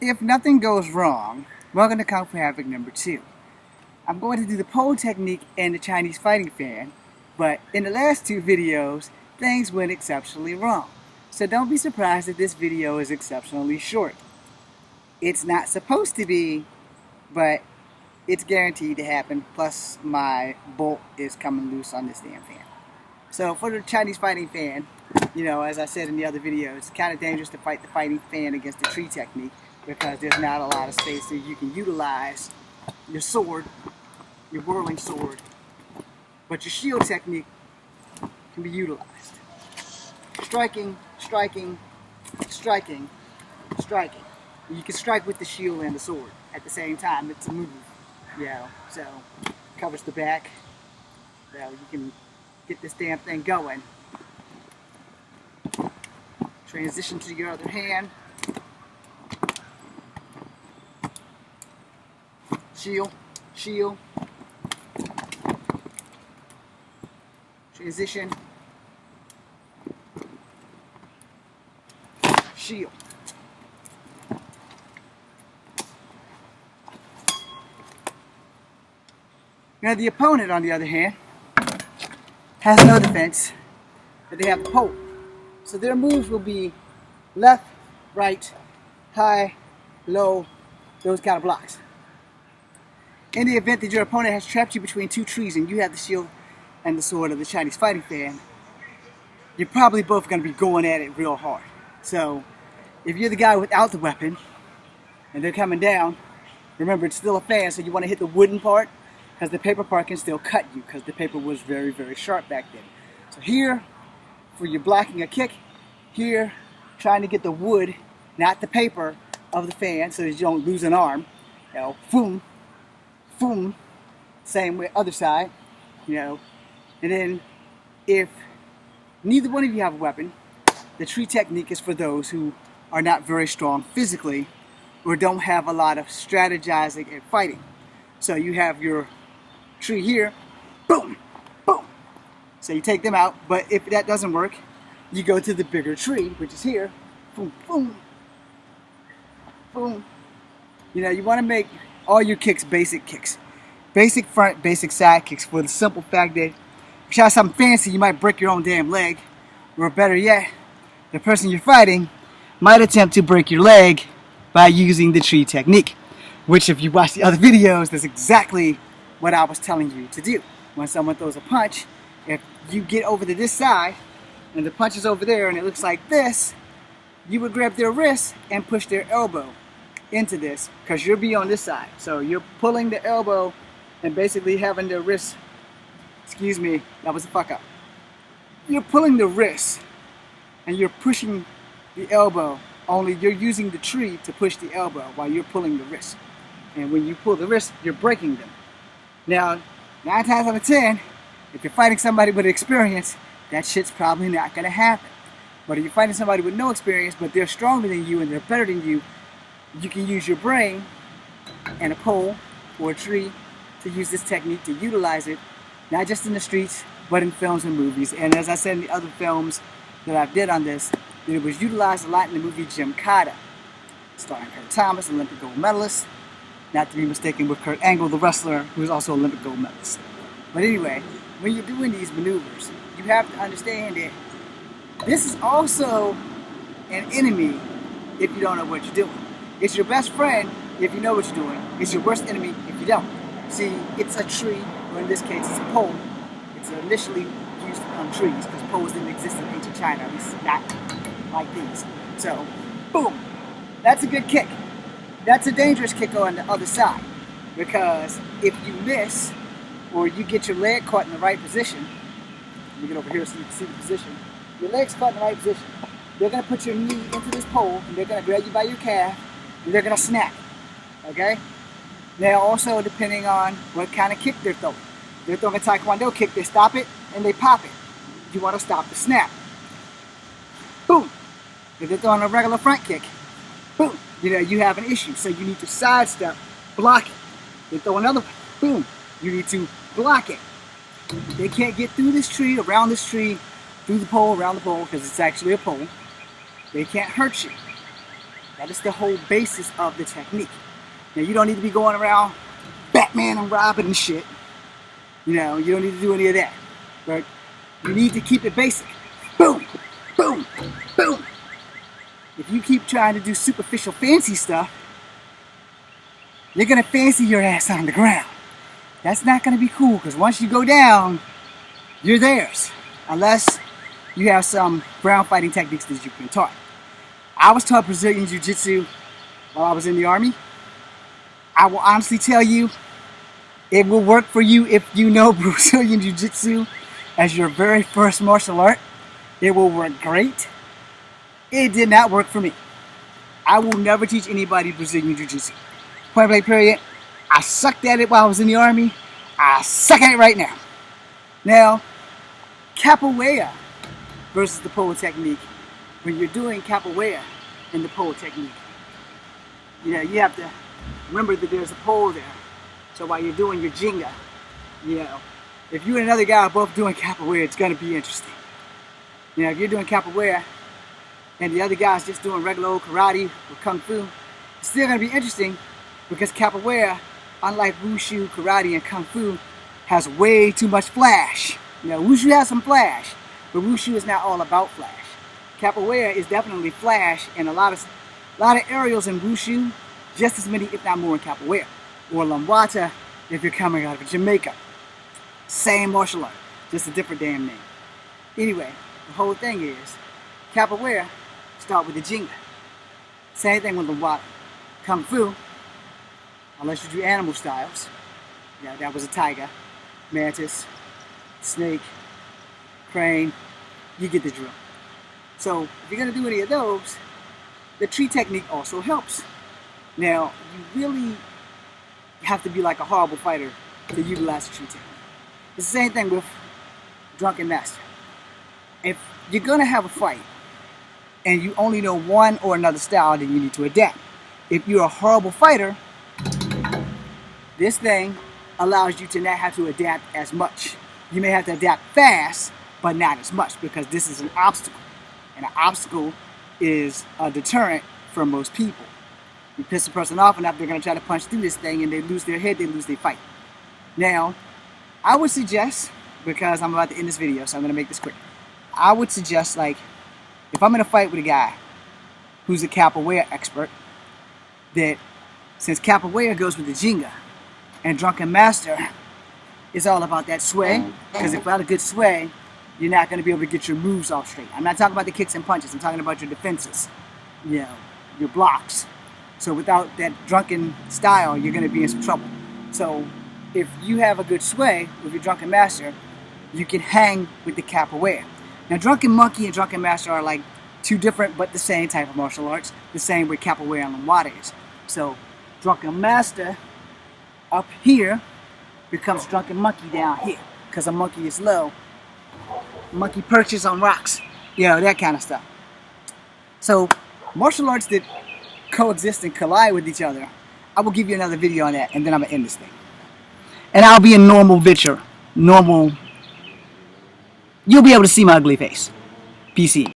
If nothing goes wrong, welcome to Kung Fu Havoc number 2. I'm going to do the pole technique and the Chinese fighting fan, but in the last two videos, things went exceptionally wrong. So don't be surprised if this video is exceptionally short. It's not supposed to be, but it's guaranteed to happen, plus my bolt is coming loose on this damn fan. So for the Chinese fighting fan, as I said in the other video, it's kind of dangerous to fight the fighting fan against the tree technique because there's not a lot of space so you can utilize your sword, your whirling sword, but your shield technique can be utilized. Striking, striking, striking, striking. You can strike with the shield and the sword at the same time. It's a move, so covers the back. You can get this damn thing going. Transition to your other hand. Shield, shield. Transition. Shield. Now the opponent, on the other hand, has no defense, but they have the pole. So their moves will be left, right, high, low, those kind of blocks. In the event that your opponent has trapped you between two trees and you have the shield and the sword of the Chinese fighting fan, you're probably both going to be going at it real hard. So if you're the guy without the weapon and they're coming down, remember it's still a fan, so you want to hit the wooden part because the paper part can still cut you because the paper was very, very sharp back then. So here, for you blocking a kick, here, trying to get the wood, not the paper, of the fan so that you don't lose an arm. Boom, boom. Same way, other side, And then if neither one of you have a weapon, the tree technique is for those who are not very strong physically or don't have a lot of strategizing and fighting. So you have your tree here, boom, boom. So you take them out, but if that doesn't work, you go to the bigger tree, which is here, boom, boom, boom. You want to make all your kicks basic kicks. Basic front, basic side kicks for the simple fact that if you try something fancy, you might break your own damn leg. Or better yet, the person you're fighting might attempt to break your leg by using the tree technique. Which, if you watch the other videos, that's exactly what I was telling you to do. When someone throws a punch, if you get over to this side, and the punch is over there, and it looks like this, you would grab their wrist and push their elbow into this, because you'll be on this side. So you're pulling the elbow and basically having their wrist, excuse me, that was a fuck up. You're pulling the wrist, and you're pushing the elbow, only you're using the tree to push the elbow while you're pulling the wrist. And when you pull the wrist, you're breaking them. Now, 9 times out of 10, if you're fighting somebody with experience, that shit's probably not going to happen. But if you're fighting somebody with no experience, but they're stronger than you and they're better than you, you can use your brain and a pole or a tree to use this technique, to utilize it, not just in the streets, but in films and movies. And as I said in the other films that I did on this, it was utilized a lot in the movie Gymkata, starring Kurt Thomas, Olympic gold medalist, not to be mistaken with Kurt Angle, the wrestler, who is also Olympic gold medalist. But anyway, when you're doing these maneuvers, you have to understand that this is also an enemy if you don't know what you're doing. It's your best friend if you know what you're doing. It's your worst enemy if you don't. See, it's a tree, or in this case, it's a pole. It's initially used on trees because poles didn't exist in ancient China. At least not like these. So, boom. That's a good kick. That's a dangerous kick on the other side, because if you miss or you get your leg caught in the right position, let me get over here so you can see the position. Your leg's caught in the right position. They're going to put your knee into this pole and they're going to grab you by your calf and they're going to snap. Okay? Now also, depending on what kind of kick they're throwing. If they're throwing a taekwondo kick, they stop it and they pop it. You want to stop the snap. Boom. If they're throwing a regular front kick, boom. You have an issue, so you need to sidestep, block it. They throw another, boom. You need to block it. They can't get through this tree, around this tree, through the pole, around the pole, because it's actually a pole. They can't hurt you. That is the whole basis of the technique. Now, you don't need to be going around Batman and Robin and shit. You know, you don't need to do any of that. But you need to keep it basic. Boom, boom, boom. If you keep trying to do superficial fancy stuff, you're gonna fancy your ass on the ground. That's not gonna be cool, because once you go down, you're theirs. Unless you have some ground fighting techniques that you've been taught. I was taught Brazilian Jiu-Jitsu while I was in the Army. I will honestly tell you, it will work for you if you know Brazilian Jiu-Jitsu as your very first martial art. It will work great. It did not work for me. I will never teach anybody Brazilian Jiu-Jitsu. Point blank period. I sucked at it while I was in the Army. I suck at it right now. Now, capoeira versus the pole technique. When you're doing capoeira in the pole technique, you know, you have to remember that there's a pole there. So while you're doing your Ginga, you know, if you and another guy are both doing capoeira, it's going to be interesting. You know, if you're doing capoeira and the other guy's just doing regular old karate or kung fu, it's still going to be interesting because capoeira, unlike wushu, karate, and kung fu, has way too much flash. You know, wushu has some flash, but wushu is not all about flash. Capoeira is definitely flash, and a lot of aerials in wushu, just as many, if not more, in capoeira. Or lambwata, if you're coming out of Jamaica. Same martial art, just a different damn name. Anyway, the whole thing is, capoeira, start with the Ginga. Same thing with lambwata. Kung fu, unless you do animal styles, yeah, that was a tiger, mantis, snake, crane, you get the drill. So if you're going to do any of those, the tree technique also helps. Now, you really have to be like a horrible fighter to utilize the tree technique. It's the same thing with Drunken Master. If you're going to have a fight and you only know one or another style, then you need to adapt. If you're a horrible fighter, this thing allows you to not have to adapt as much. You may have to adapt fast, but not as much, because this is an obstacle. And an obstacle is a deterrent for most people. You piss a person off enough, they're going to try to punch through this thing, and they lose their head, they lose their fight. Now, I would suggest, because I'm about to end this video, so I'm going to make this quick. I would suggest, like, if I'm in a fight with a guy who's a capoeira expert, that since capoeira goes with the Ginga, and Drunken Master is all about that sway, because without a good sway, you're not going to be able to get your moves off straight. I'm not talking about the kicks and punches. I'm talking about your defenses, you know, your blocks. So without that drunken style, you're going to be in some trouble. So if you have a good sway with your Drunken Master, you can hang with the capoeira. Now, Drunken Monkey and Drunken Master are like two different but the same type of martial arts, the same way capoeira and lambwata is. So Drunken Master up here becomes Drunken Monkey down here, because a monkey is low. Monkey perches on rocks, you know, that kind of stuff. So martial arts that coexist and collide with each other, I will give you another video on that, and then I'm gonna end this thing. And I'll be a normal picture, normal. You'll be able to see my ugly face. PC.